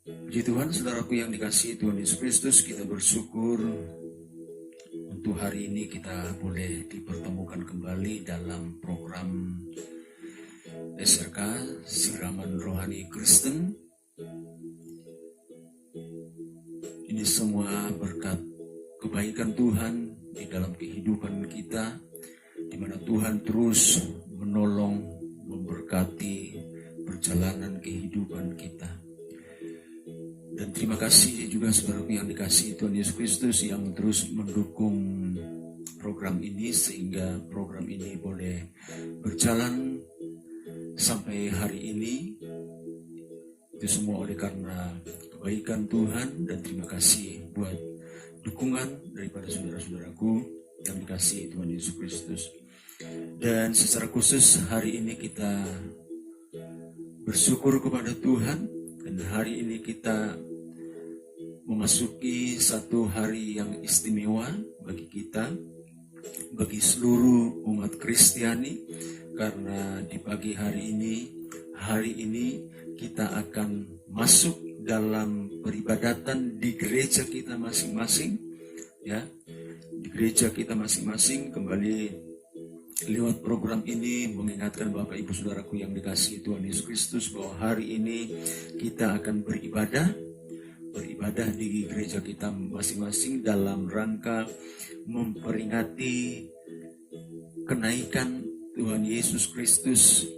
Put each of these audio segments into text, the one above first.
Puji Tuhan, saudaraku yang dikasihi Tuhan Yesus Kristus, kita bersyukur untuk hari ini kita boleh dipertemukan kembali dalam program SRK, Siraman Rohani Kristen. Ini semua berkat kebaikan Tuhan di dalam kehidupan kita, di mana Tuhan terus menolong, memberkati perjalanan kehidupan kita. Dan terima kasih juga saudaraku yang dikasihi Tuhan Yesus Kristus yang terus mendukung program ini sehingga program ini boleh berjalan sampai hari ini. Itu semua oleh karena kebaikan Tuhan, dan terima kasih buat dukungan daripada saudara-saudaraku yang dikasihi Tuhan Yesus Kristus. Dan secara khusus hari ini kita bersyukur kepada Tuhan, dan hari ini kita memasuki satu hari yang istimewa bagi kita, bagi seluruh umat Kristiani, karena di pagi hari ini kita akan masuk dalam peribadatan di gereja kita masing-masing, ya, di gereja kita masing-masing. Kembali lewat program ini mengingatkan Bapak Ibu Saudaraku yang dikasihi Tuhan Yesus Kristus bahwa hari ini kita akan beribadah di gereja kita masing-masing dalam rangka memperingati kenaikan Tuhan Yesus Kristus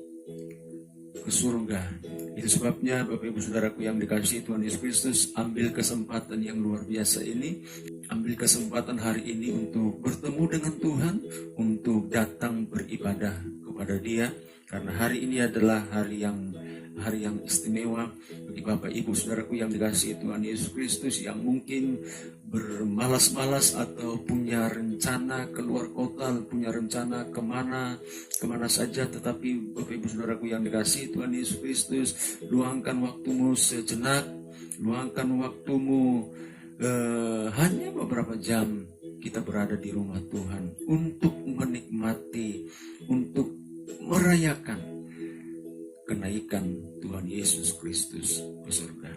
ke surga. Itu sebabnya Bapak Ibu Saudaraku yang dikasihi Tuhan Yesus Kristus, ambil kesempatan yang luar biasa ini, ambil kesempatan hari ini untuk bertemu dengan Tuhan, untuk datang beribadah kepada Dia, karena hari ini adalah hari yang istimewa bagi Bapak Ibu Saudaraku yang dikasihi Tuhan Yesus Kristus yang mungkin bermalas-malas atau punya rencana keluar kota, punya rencana kemana saja. Tetapi Bapak Ibu Saudaraku yang dikasihi Tuhan Yesus Kristus, luangkan waktumu sejenak, luangkan waktumu hanya beberapa jam kita berada di rumah Tuhan untuk menikmati, untuk merayakan kenaikan Tuhan Yesus Kristus ke surga.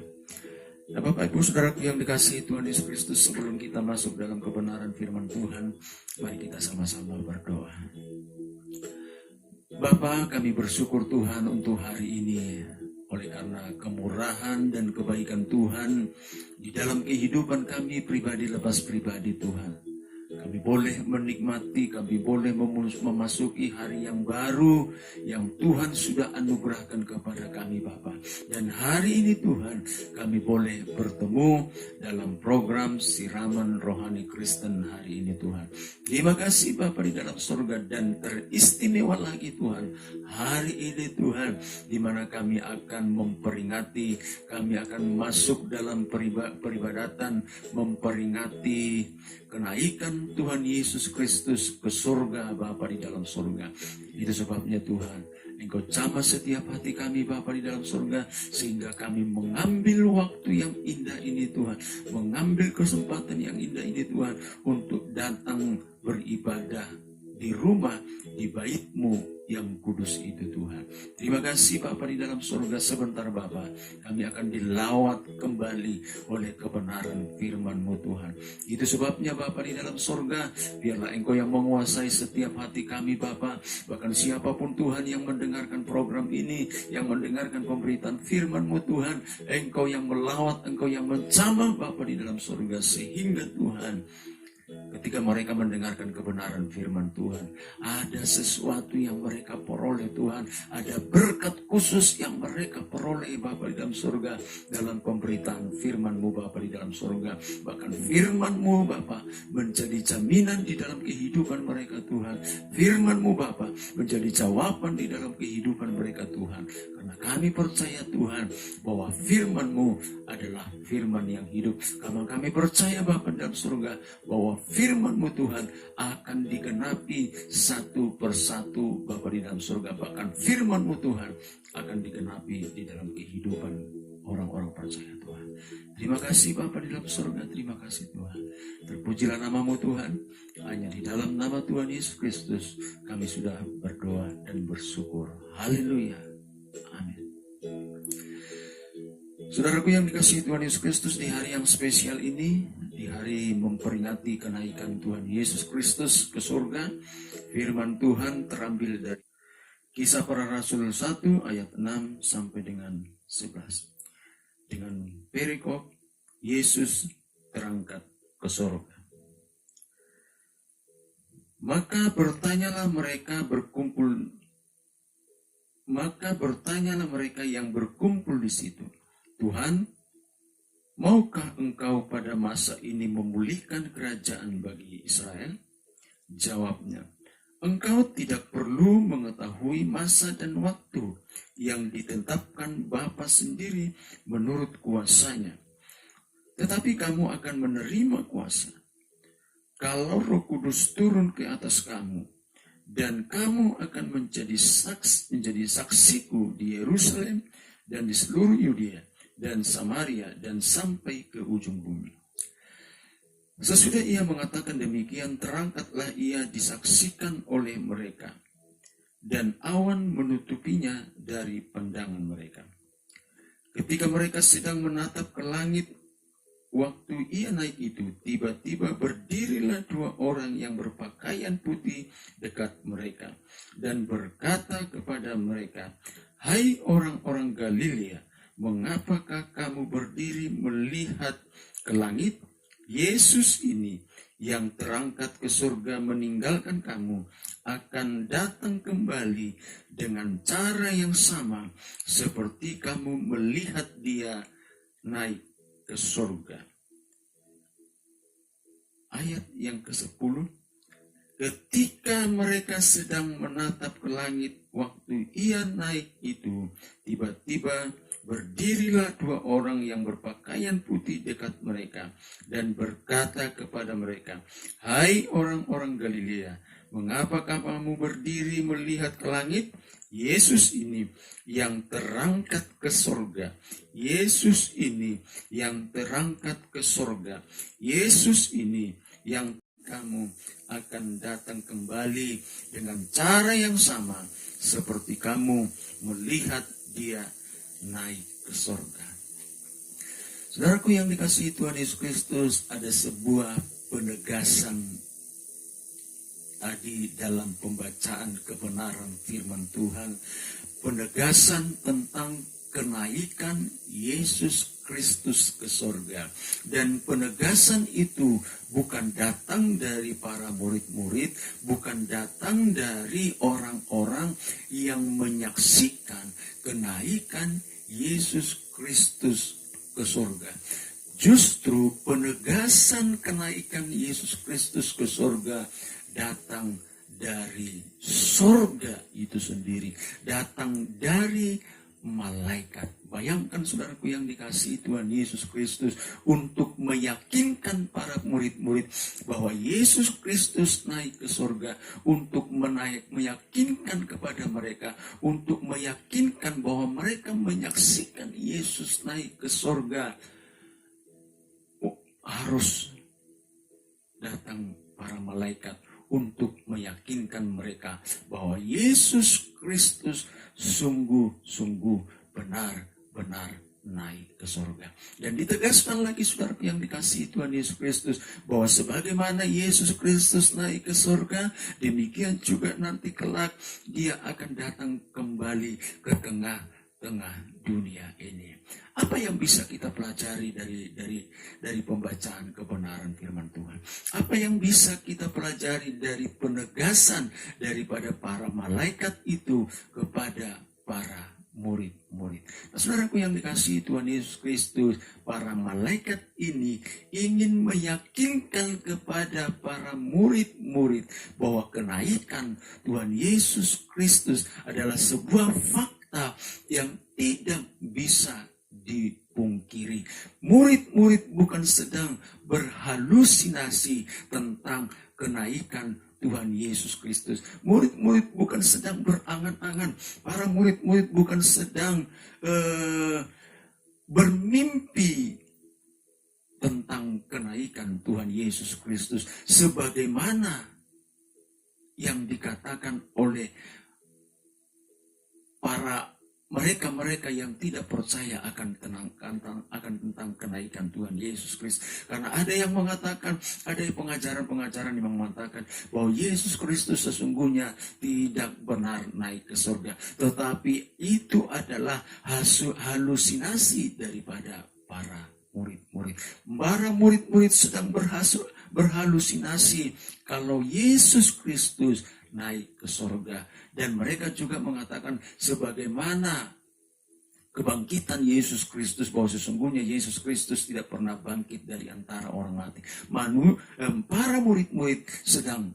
Nah, Bapak Ibu Saudaraku yang dikasihi Tuhan Yesus Kristus, sebelum kita masuk dalam kebenaran firman Tuhan, mari kita sama-sama berdoa. Bapa, kami bersyukur Tuhan untuk hari ini, oleh karena kemurahan dan kebaikan Tuhan di dalam kehidupan kami pribadi lepas pribadi Tuhan. Kami boleh menikmati, kami boleh memasuki hari yang baru yang Tuhan sudah anugerahkan kepada kami Bapa. Dan hari ini Tuhan, kami boleh bertemu dalam program Siraman Rohani Kristen hari ini Tuhan. Terima kasih Bapa di dalam surga, dan teristimewa lagi Tuhan hari ini Tuhan, di mana kami akan memperingati, kami akan masuk dalam peribadatan memperingati kenaikan Tuhan Yesus Kristus ke surga Bapa di dalam surga. Itu sebabnya Tuhan, Engkau jamah setiap hati kami Bapa di dalam surga, sehingga kami mengambil waktu yang indah ini Tuhan, mengambil kesempatan yang indah ini Tuhan, untuk datang beribadah di rumah, di bait-Mu yang kudus itu Tuhan. Terima kasih Bapa di dalam surga. Sebentar Bapa, kami akan dilawat kembali oleh kebenaran firman-Mu Tuhan. Itu sebabnya Bapa di dalam surga, biarlah Engkau yang menguasai setiap hati kami Bapa. Bahkan siapapun Tuhan yang mendengarkan program ini, yang mendengarkan pemberitaan firman-Mu Tuhan, Engkau yang melawat, Engkau yang menjamah Bapa di dalam surga, sehingga Tuhan, ketika mereka mendengarkan kebenaran firman Tuhan, ada sesuatu yang mereka peroleh Tuhan, ada berkat khusus yang mereka peroleh Bapa di dalam surga, dalam pemberitaan firman-Mu Bapa di dalam surga. Bahkan firman-Mu Bapa menjadi jaminan di dalam kehidupan mereka Tuhan. Firman-Mu Bapa menjadi jawaban di dalam kehidupan mereka Tuhan. Karena kami percaya Tuhan bahwa firman-Mu adalah firman yang hidup. Karena kami percaya Bapa dalam surga bahwa firman-Mu Tuhan akan digenapi satu persatu Bapa di dalam surga. Bahkan firman-Mu Tuhan akan digenapi di dalam kehidupan orang-orang percaya Tuhan. Terima kasih Bapa di dalam surga. Terima kasih Tuhan. Terpujilah nama-Mu Tuhan. Hanya di dalam nama Tuhan Yesus Kristus kami sudah berdoa dan bersyukur. Haleluya. Amin. Saudaraku yang dikasihi Tuhan Yesus Kristus, di hari yang spesial ini, di hari memperingati kenaikan Tuhan Yesus Kristus ke surga, firman Tuhan terambil dari Kisah Para Rasul 1 ayat 6 sampai dengan 11. Dengan perikop, Yesus terangkat ke surga. Maka bertanyalah mereka yang berkumpul di situ, Tuhan, maukah engkau pada masa ini memulihkan kerajaan bagi Israel? Jawabnya, engkau tidak perlu mengetahui masa dan waktu yang ditetapkan Bapa sendiri menurut kuasanya. Tetapi kamu akan menerima kuasa kalau Roh Kudus turun ke atas kamu, dan kamu akan menjadi saksiku di Yerusalem dan di seluruh Yudea dan Samaria dan sampai ke ujung bumi. Sesudah ia mengatakan demikian, terangkatlah ia disaksikan oleh mereka, dan awan menutupinya dari pandangan mereka. Ketika mereka sedang menatap ke langit, waktu ia naik itu, tiba-tiba berdirilah dua orang yang berpakaian putih dekat mereka dan berkata kepada mereka, "Hai orang-orang Galilea, mengapakah kamu berdiri melihat ke langit? Yesus ini yang terangkat ke surga meninggalkan kamu akan datang kembali dengan cara yang sama seperti kamu melihat dia naik ke surga." Ayat yang ke-10, ketika mereka sedang menatap ke langit waktu ia naik itu, tiba-tiba berdirilah dua orang yang berpakaian putih dekat mereka dan berkata kepada mereka, "Hai orang-orang Galilea, mengapakah kamu berdiri melihat ke langit? Yesus ini yang terangkat ke surga. Yesus ini yang terangkat ke surga. Yesus ini yang kamu akan datang kembali dengan cara yang sama seperti kamu melihat dia naik ke surga." Saudaraku yang dikasihi Tuhan Yesus Kristus, ada sebuah penegasan tadi dalam pembacaan kebenaran firman Tuhan, penegasan tentang kenaikan Yesus Kristus ke surga. Dan penegasan itu bukan datang dari para murid-murid, bukan datang dari orang-orang yang menyaksikan kenaikan Yesus Kristus ke surga. Justru penegasan kenaikan Yesus Kristus ke surga datang dari surga itu sendiri, datang dari malaikat. Bayangkan saudaraku yang dikasihi Tuhan Yesus Kristus, untuk meyakinkan para murid-murid bahwa Yesus Kristus naik ke surga, untuk meyakinkan kepada mereka, untuk meyakinkan bahwa mereka menyaksikan Yesus naik ke surga, harus datang para malaikat untuk meyakinkan mereka bahwa Yesus Kristus sungguh-sungguh benar-benar naik ke surga. Dan ditegaskan lagi saudara yang dikasihi Tuhan Yesus Kristus, bahwa sebagaimana Yesus Kristus naik ke surga, demikian juga nanti kelak dia akan datang kembali ke tengah-tengah dunia ini. Apa yang bisa kita pelajari dari pembacaan kebenaran firman Tuhan? Apa yang bisa kita pelajari dari penegasan daripada para malaikat itu kepada para murid-murid? Nah, saudaraku yang dikasihi Tuhan Yesus Kristus, para malaikat ini ingin meyakinkan kepada para murid-murid bahwa kenaikan Tuhan Yesus Kristus adalah sebuah fakta yang tidak bisa dipungkiri. Murid-murid bukan sedang berhalusinasi tentang kenaikan Tuhan Yesus Kristus. Murid-murid bukan sedang berangan-angan. Para murid-murid bukan sedang bermimpi tentang kenaikan Tuhan Yesus Kristus sebagaimana yang dikatakan oleh para mereka-mereka yang tidak percaya akan tentang kenaikan Tuhan Yesus Kristus. Karena ada yang mengatakan, ada pengajaran-pengajaran yang mengatakan bahwa Yesus Kristus sesungguhnya tidak benar naik ke surga. Tetapi itu adalah halusinasi daripada para murid-murid. Para murid-murid sedang berhalusinasi kalau Yesus Kristus naik ke surga. Dan mereka juga mengatakan sebagaimana kebangkitan Yesus Kristus, bahwa sesungguhnya Yesus Kristus tidak pernah bangkit dari antara orang mati. Para murid-murid sedang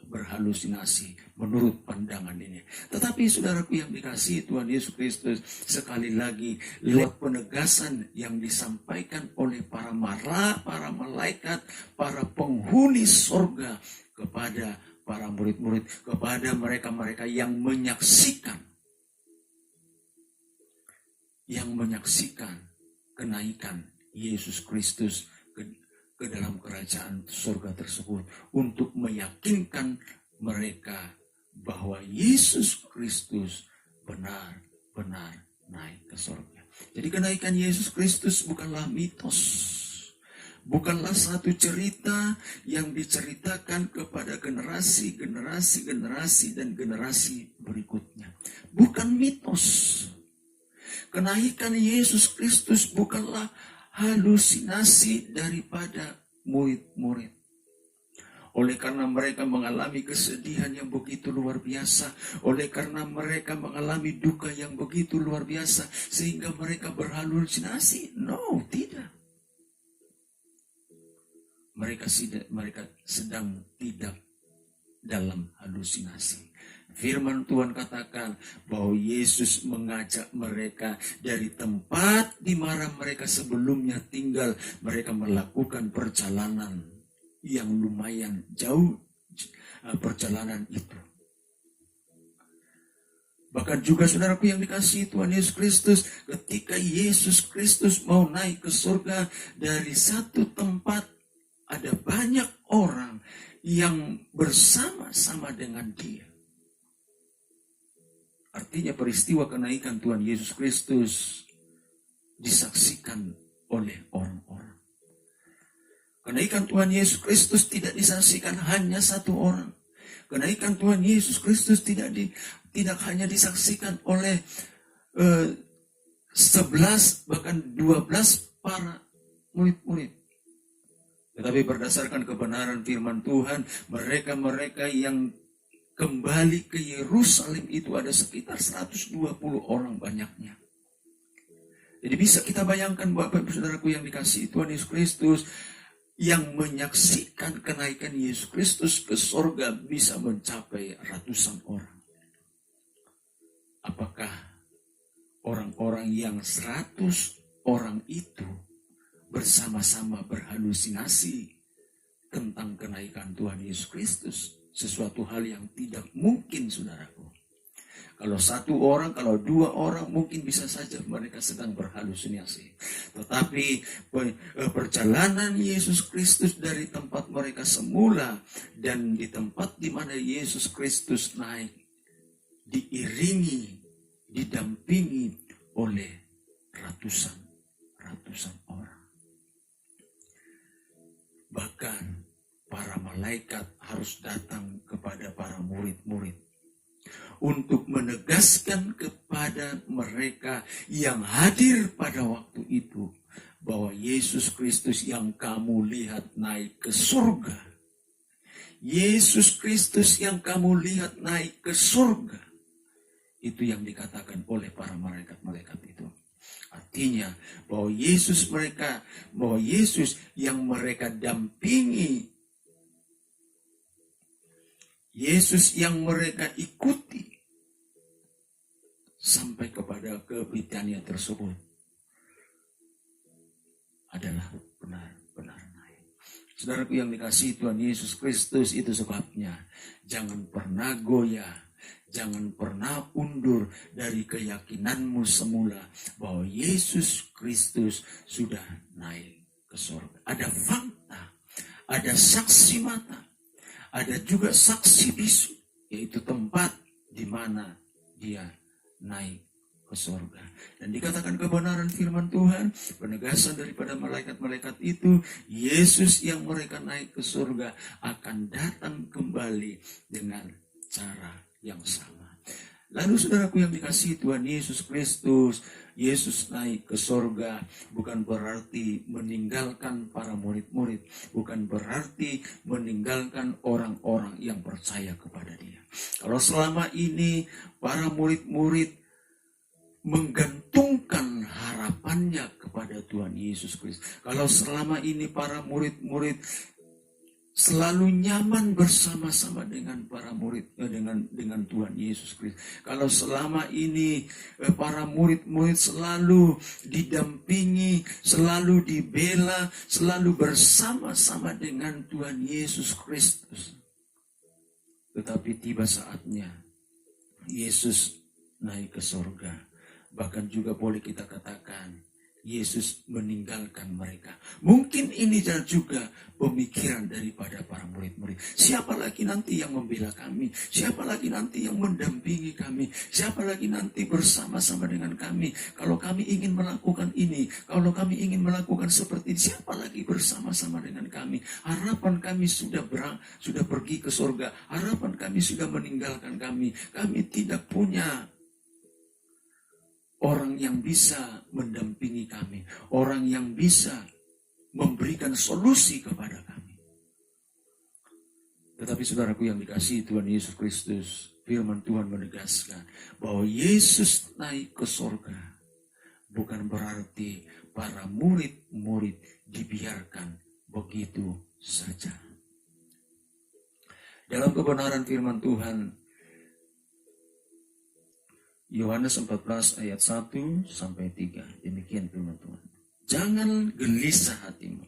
berhalusinasi menurut pandangan ini. Tetapi saudaraku yang dikasihi Tuhan Yesus Kristus, sekali lagi lewat penegasan yang disampaikan oleh para malaikat, para penghuni surga kepada para murid-murid, kepada mereka-mereka yang menyaksikan kenaikan Yesus Kristus ke dalam kerajaan surga tersebut, untuk meyakinkan mereka bahwa Yesus Kristus benar-benar naik ke surga. Jadi kenaikan Yesus Kristus bukanlah mitos. Bukanlah satu cerita yang diceritakan kepada generasi dan generasi berikutnya. Bukan mitos. Kenaikan Yesus Kristus bukanlah halusinasi daripada murid-murid. Oleh karena mereka mengalami kesedihan yang begitu luar biasa, oleh karena mereka mengalami duka yang begitu luar biasa, sehingga mereka berhalusinasi. No, tidak. Mereka sedang tidak dalam halusinasi. Firman Tuhan katakan bahwa Yesus mengajak mereka dari tempat di mana mereka sebelumnya tinggal. Mereka melakukan perjalanan yang lumayan jauh, perjalanan itu. Bahkan juga saudaraku yang dikasihi Tuhan Yesus Kristus, ketika Yesus Kristus mau naik ke surga, dari satu tempat ada banyak orang yang bersama-sama dengan dia. Artinya peristiwa kenaikan Tuhan Yesus Kristus disaksikan oleh orang-orang. Kenaikan Tuhan Yesus Kristus tidak disaksikan hanya satu orang. Kenaikan Tuhan Yesus Kristus tidak hanya disaksikan oleh 11 bahkan 12 para murid-murid. Tetapi berdasarkan kebenaran firman Tuhan, mereka-mereka yang kembali ke Yerusalem itu ada sekitar 120 orang banyaknya. Jadi bisa kita bayangkan Bapak Ibu Saudaraku yang dikasihi Tuhan Yesus Kristus, yang menyaksikan kenaikan Yesus Kristus ke surga bisa mencapai ratusan orang. Apakah orang-orang yang 100 orang itu bersama-sama berhalusinasi tentang kenaikan Tuhan Yesus Kristus? Sesuatu hal yang tidak mungkin, saudaraku. Kalau satu orang, kalau dua orang, mungkin bisa saja mereka sedang berhalusinasi. Tetapi perjalanan Yesus Kristus dari tempat mereka semula dan di tempat di mana Yesus Kristus naik, diiringi, didampingi oleh ratusan orang. Bahkan para malaikat harus datang kepada para murid-murid untuk menegaskan kepada mereka yang hadir pada waktu itu bahwa Yesus Kristus yang kamu lihat naik ke surga, Yesus Kristus yang kamu lihat naik ke surga, itu yang dikatakan oleh para malaikat-malaikat itu. Artinya bahwa Yesus yang mereka dampingi, Yesus yang mereka ikuti sampai kepada ke Betania tersebut adalah benar-benar naik. Saudaraku yang dikasihi Tuhan Yesus Kristus, itu sebabnya jangan pernah goyah, jangan pernah undur dari keyakinanmu semula bahwa Yesus Kristus sudah naik ke surga. Ada fakta, ada saksi mata, ada juga saksi bisu, yaitu tempat di mana dia naik ke ke surga. Dan dikatakan kebenaran firman Tuhan, penegasan daripada malaikat-malaikat itu, Yesus yang mereka naik ke surga akan datang kembali dengan cara yang sama. Lalu saudaraku yang dikasihi Tuhan Yesus Kristus, Yesus naik ke surga bukan berarti meninggalkan para murid-murid, bukan berarti meninggalkan orang-orang yang percaya kepada Dia. Kalau selama ini para murid-murid menggantungkan harapannya kepada Tuhan Yesus Kristus, kalau selama ini para murid-murid selalu nyaman bersama-sama dengan para murid, dengan Tuhan Yesus Kristus. Kalau selama ini para murid-murid selalu didampingi, selalu dibela, selalu bersama-sama dengan Tuhan Yesus Kristus. Tetapi tiba saatnya Yesus naik ke surga. Bahkan juga boleh kita katakan Yesus meninggalkan mereka. Mungkin ini juga pemikiran daripada para murid-murid. Siapa lagi nanti yang membela kami? Siapa lagi nanti yang mendampingi kami? Siapa lagi nanti bersama-sama dengan kami? Kalau kami ingin melakukan ini, kalau kami ingin melakukan seperti ini, siapa lagi bersama-sama dengan kami? Harapan kami sudah pergi ke surga. Harapan kami sudah meninggalkan kami. Kami tidak punya orang yang bisa mendampingi kami, orang yang bisa memberikan solusi kepada kami. Tetapi saudaraku yang dikasihi Tuhan Yesus Kristus, firman Tuhan menegaskan bahwa Yesus naik ke surga bukan berarti para murid-murid dibiarkan begitu saja. Dalam kebenaran firman Tuhan, Yohanes 14 ayat 1 sampai 3. Demikian firman Tuhan. Jangan gelisah hatimu.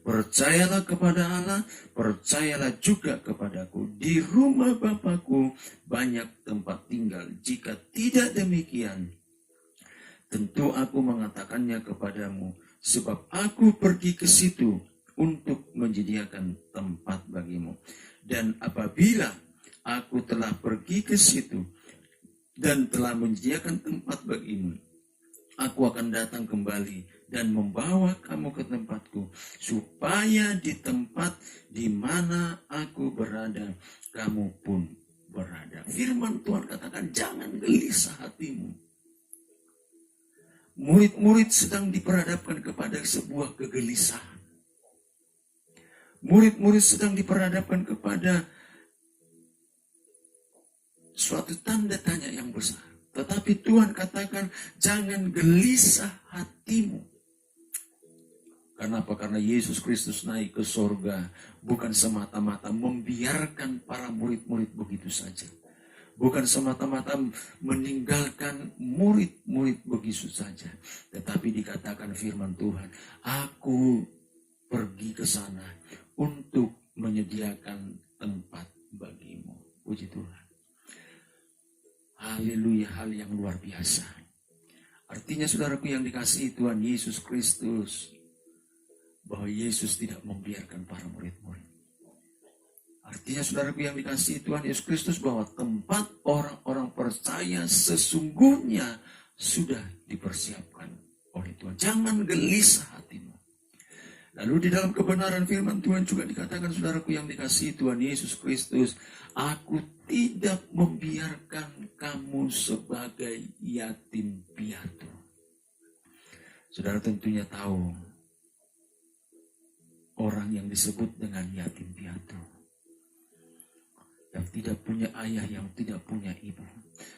Percayalah kepada Allah, percayalah juga kepadaku. Di rumah Bapakku banyak tempat tinggal. Jika tidak demikian, tentu aku mengatakannya kepadamu, sebab aku pergi ke situ untuk menyediakan tempat bagimu. Dan apabila aku telah pergi ke situ dan telah menyediakan tempat bagimu, aku akan datang kembali dan membawa kamu ke tempatku, supaya di tempat di mana aku berada, kamu pun berada. Firman Tuhan katakan, jangan gelisah hatimu. Murid-murid sedang diperhadapkan kepada sebuah kegelisahan. Murid-murid sedang diperhadapkan kepada suatu tanda tanya yang besar. Tetapi Tuhan katakan, jangan gelisah hatimu. Kenapa? Karena Yesus Kristus naik ke surga bukan semata-mata membiarkan para murid-murid begitu saja. Bukan semata-mata meninggalkan murid-murid begitu saja. Tetapi dikatakan firman Tuhan, aku pergi ke sana untuk menyediakan tempat bagimu. Puji Tuhan. Haleluya, hal yang luar biasa. Artinya saudaraku yang dikasihi Tuhan Yesus Kristus, bahwa Yesus tidak membiarkan para murid-murid. Artinya saudaraku yang dikasihi Tuhan Yesus Kristus, bahwa tempat orang-orang percaya sesungguhnya sudah dipersiapkan oleh Tuhan. Jangan gelisah hatimu. Lalu di dalam kebenaran firman Tuhan juga dikatakan saudaraku yang dikasihi Tuhan Yesus Kristus, aku tidak membiarkan kamu sebagai yatim piatu. Saudara tentunya tahu orang yang disebut dengan yatim piatu, yang tidak punya ayah, yang tidak punya ibu,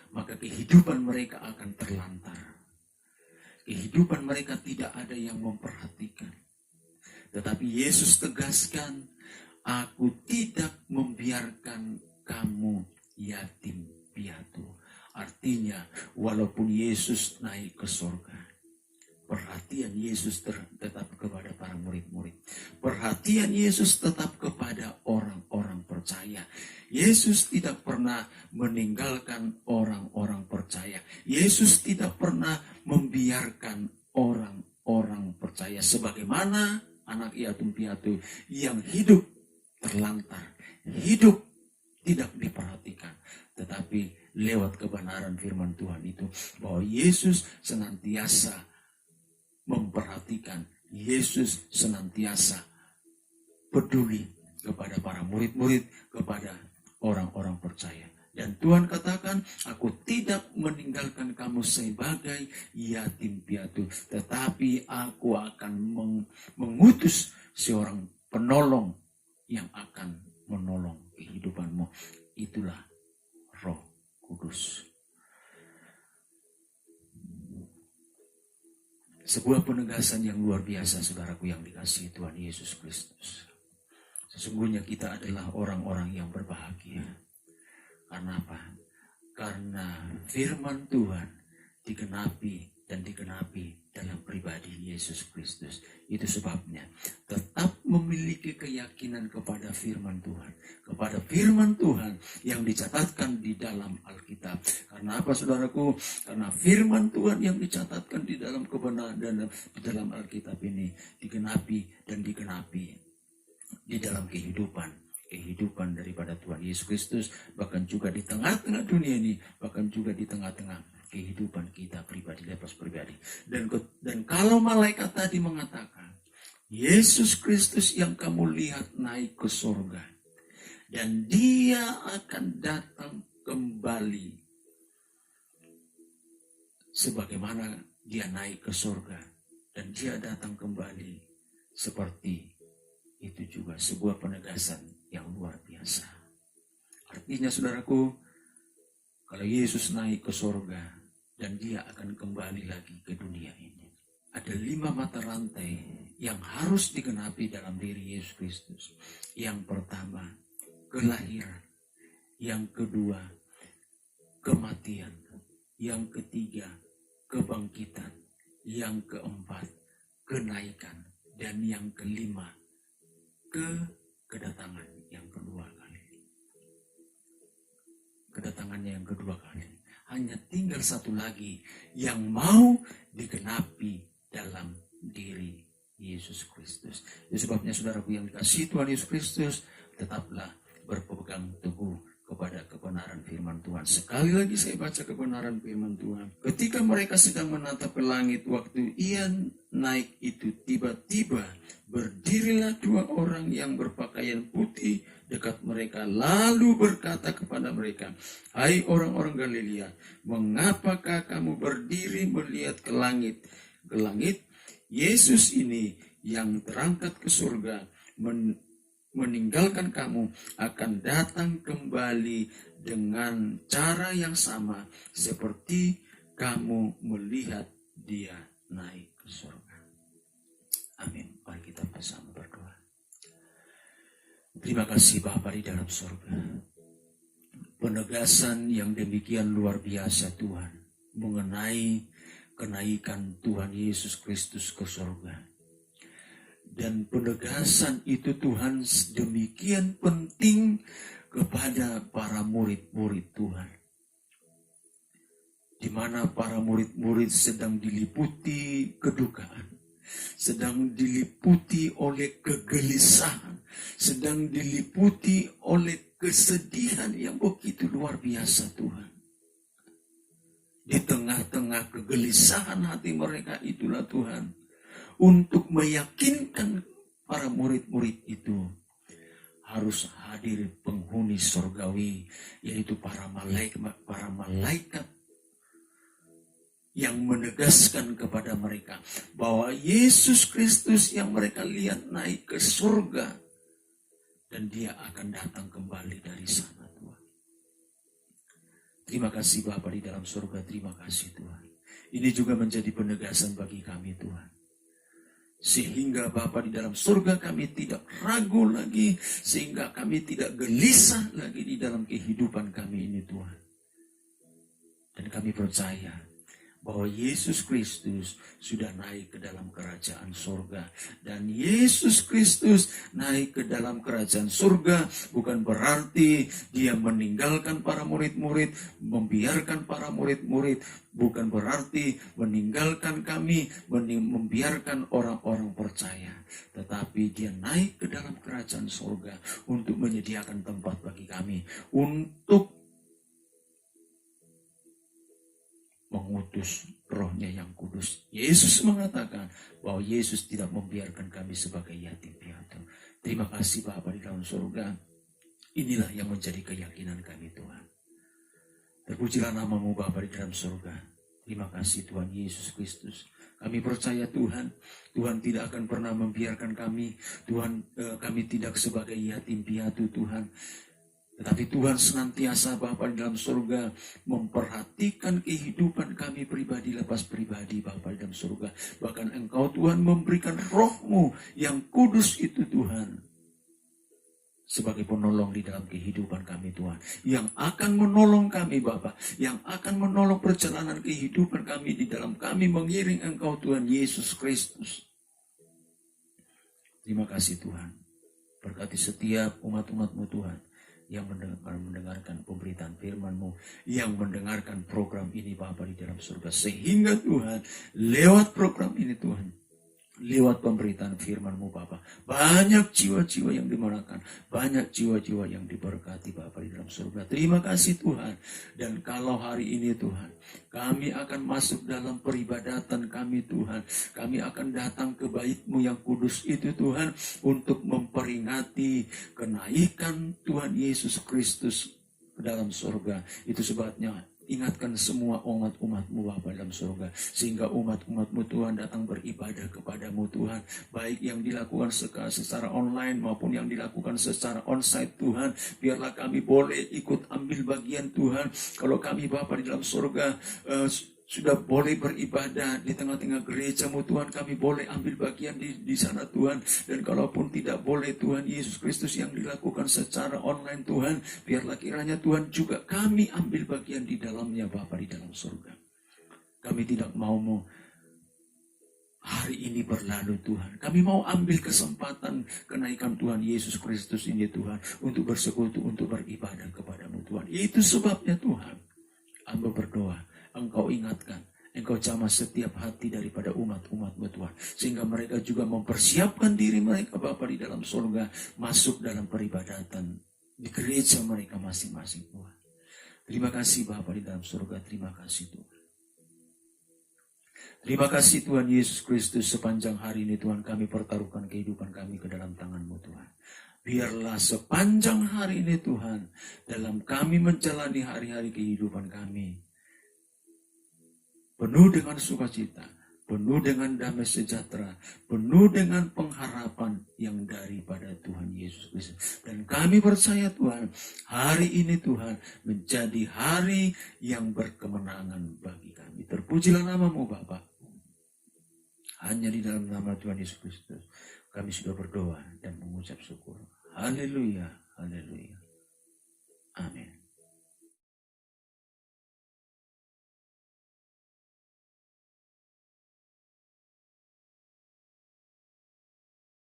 maka kehidupan mereka akan terlantar. Kehidupan mereka tidak ada yang memperhatikan. Tetapi Yesus tegaskan, aku tidak membiarkan kamu yatim piatu. Artinya, walaupun Yesus naik ke surga, perhatian Yesus tetap kepada para murid-murid. Perhatian Yesus tetap kepada orang-orang percaya. Yesus tidak pernah meninggalkan orang-orang percaya. Yesus tidak pernah membiarkan orang-orang percaya sebagaimana anak yatim piatu yang hidup terlantar, hidup tidak diperhatikan. Tetapi lewat kebenaran firman Tuhan itu. Bahwa Yesus senantiasa memperhatikan, Yesus senantiasa peduli kepada para murid-murid, kepada orang-orang percaya. Dan Tuhan katakan, aku tidak meninggalkan kamu sebagai yatim piatu, tetapi aku akan mengutus seorang penolong yang akan menolong kehidupanmu. Itulah Roh Kudus. Sebuah penegasan yang luar biasa, saudaraku yang dikasihi Tuhan Yesus Kristus. Sesungguhnya kita adalah orang-orang yang berbahagia. Karena apa? Karena firman Tuhan digenapi dan digenapi dalam pribadi Yesus Kristus. Itu sebabnya tetap memiliki keyakinan kepada firman Tuhan. Kepada firman Tuhan yang dicatatkan di dalam Alkitab. Karena apa, saudaraku? Karena firman Tuhan yang dicatatkan di dalam kebenaran dan di dalam Alkitab ini digenapi dan digenapi di dalam kehidupan daripada Tuhan Yesus Kristus, bahkan juga di tengah-tengah dunia ini, bahkan juga di tengah-tengah kehidupan kita pribadi, lepas pribadi. Dan kalau malaikat tadi mengatakan, Yesus Kristus yang kamu lihat naik ke surga, dan dia akan datang kembali sebagaimana dia naik ke surga, dan dia datang kembali seperti itu juga sebuah penegasan yang luar biasa. Artinya, saudaraku, kalau Yesus naik ke surga dan dia akan kembali lagi ke dunia ini, ada 5 mata rantai yang harus digenapi dalam diri Yesus Kristus. Yang pertama, kelahiran. Yang kedua, kematian. Yang ketiga, kebangkitan. Yang keempat, kenaikan. Dan yang kelima, kedatangan yang kedua kali. Kedatangannya yang kedua kali. Hanya tinggal satu lagi yang mau digenapi dalam diri Yesus Kristus. Itu sebabnya, saudaraku yang dikasihi Tuhan Yesus Kristus, tetaplah berpegang teguh kepada kebenaran firman Tuhan. Sekali lagi saya baca kebenaran firman Tuhan. Ketika mereka sedang menatap ke langit waktu ia naik itu, tiba-tiba berdirilah 2 orang yang berpakaian putih dekat mereka, lalu berkata kepada mereka, hai orang-orang Galilea, mengapakah kamu berdiri melihat ke langit? Ke langit, Yesus ini yang terangkat ke surga meninggalkan kamu akan datang kembali dengan cara yang sama seperti kamu melihat dia naik ke surga. Amin. Mari kita bersama berdoa. Terima kasih Bapa di dalam surga. Penegasan yang demikian luar biasa Tuhan mengenai kenaikan Tuhan Yesus Kristus ke surga. Dan penegasan itu Tuhan demikian penting kepada para murid-murid Tuhan. Di mana para murid-murid sedang diliputi kedukaan, sedang diliputi oleh kegelisahan, sedang diliputi oleh kesedihan yang begitu luar biasa Tuhan. Di tengah-tengah kegelisahan hati mereka itulah Tuhan, untuk meyakinkan para murid-murid itu harus hadir penghuni surgawi, yaitu para malaikat yang menegaskan kepada mereka bahwa Yesus Kristus yang mereka lihat naik ke surga dan dia akan datang kembali dari sana Tuhan. Terima kasih Bapa di dalam surga, terima kasih Tuhan. Ini juga menjadi penegasan bagi kami Tuhan. Sehingga Bapa di dalam surga kami tidak ragu lagi, sehingga kami tidak gelisah lagi di dalam kehidupan kami ini Tuhan. Dan kami percaya bahwa Yesus Kristus sudah naik ke dalam kerajaan surga. Dan Yesus Kristus naik ke dalam kerajaan surga bukan berarti dia meninggalkan para murid-murid, membiarkan para murid-murid. Bukan berarti meninggalkan kami, membiarkan orang-orang percaya. Tetapi dia naik ke dalam kerajaan surga untuk menyediakan tempat bagi kami. Untuk mengutus Roh-Nya yang kudus. Yesus mengatakan bahwa Yesus tidak membiarkan kami sebagai yatim piatu. Terima kasih Bapa di dalam surga. Inilah yang menjadi keyakinan kami Tuhan. Terpujilah nama-Mu Bapa di dalam surga. Terima kasih Tuhan Yesus Kristus. Kami percaya Tuhan, Tuhan tidak akan pernah membiarkan kami. Tuhan, kami tidak sebagai yatim piatu Tuhan. Tetapi Tuhan senantiasa Bapa di dalam surga memperhatikan kehidupan kami pribadi lepas pribadi Bapa di dalam surga. Bahkan Engkau Tuhan memberikan Roh-Mu yang kudus itu Tuhan. Sebagai penolong di dalam kehidupan kami Tuhan. Yang akan menolong kami Bapa. Yang akan menolong perjalanan kehidupan kami di dalam kami mengiring Engkau Tuhan Yesus Kristus. Terima kasih Tuhan. Berkati setiap umat-umat-Mu Tuhan. Yang mendengarkan pemberitaan firman-Mu, yang mendengarkan program ini Bapa di dalam surga. Sehingga Tuhan, lewat program ini Tuhan, lewat pemberitaan firman-Mu Bapa, banyak jiwa-jiwa yang dimenangkan, banyak jiwa-jiwa yang diberkati Bapa di dalam surga. Terima kasih Tuhan. Dan kalau hari ini Tuhan, kami akan masuk dalam peribadatan kami Tuhan. Kami akan datang ke bait-Mu yang kudus itu Tuhan. Untuk memperingati kenaikan Tuhan Yesus Kristus ke dalam surga. Itu sebabnya ingatkan semua umat-umat-Mu Bapa dalam surga. Sehingga umat-umat-Mu Tuhan datang beribadah kepada-Mu Tuhan. Baik yang dilakukan secara online maupun yang dilakukan secara onsite Tuhan. Biarlah kami boleh ikut ambil bagian Tuhan. Kalau kami Bapa di dalam surga sudah boleh beribadah di tengah-tengah gereja-Mu Tuhan, kami boleh ambil bagian di sana Tuhan. Dan kalaupun tidak boleh Tuhan Yesus Kristus yang dilakukan secara online Tuhan, biarlah kiranya Tuhan juga kami ambil bagian di dalamnya Bapa di dalam surga. Kami tidak mau hari ini berlalu Tuhan. Kami mau ambil kesempatan kenaikan Tuhan Yesus Kristus ini Tuhan, untuk bersekutu, untuk beribadah kepada-Mu Tuhan. Itu sebabnya Tuhan, hamba berdoa, Engkau ingatkan, Engkau jamah setiap hati daripada umat-umat-Mu Tuhan. Sehingga mereka juga mempersiapkan diri mereka Bapa di dalam surga. Masuk dalam peribadatan di gereja mereka masing-masing Tuhan. Terima kasih Bapa di dalam surga. Terima kasih Tuhan. Terima kasih Tuhan Yesus Kristus. Sepanjang hari ini Tuhan, kami pertaruhkan kehidupan kami ke dalam tangan-Mu Tuhan. Biarlah sepanjang hari ini Tuhan, dalam kami menjalani hari-hari kehidupan kami, penuh dengan sukacita, penuh dengan damai sejahtera, penuh dengan pengharapan yang daripada Tuhan Yesus Kristus. Dan kami percaya Tuhan, hari ini Tuhan menjadi hari yang berkemenangan bagi kami. Terpujilah nama-Mu Bapa. Hanya di dalam nama Tuhan Yesus Kristus kami sudah berdoa dan mengucap syukur. Haleluya, haleluya.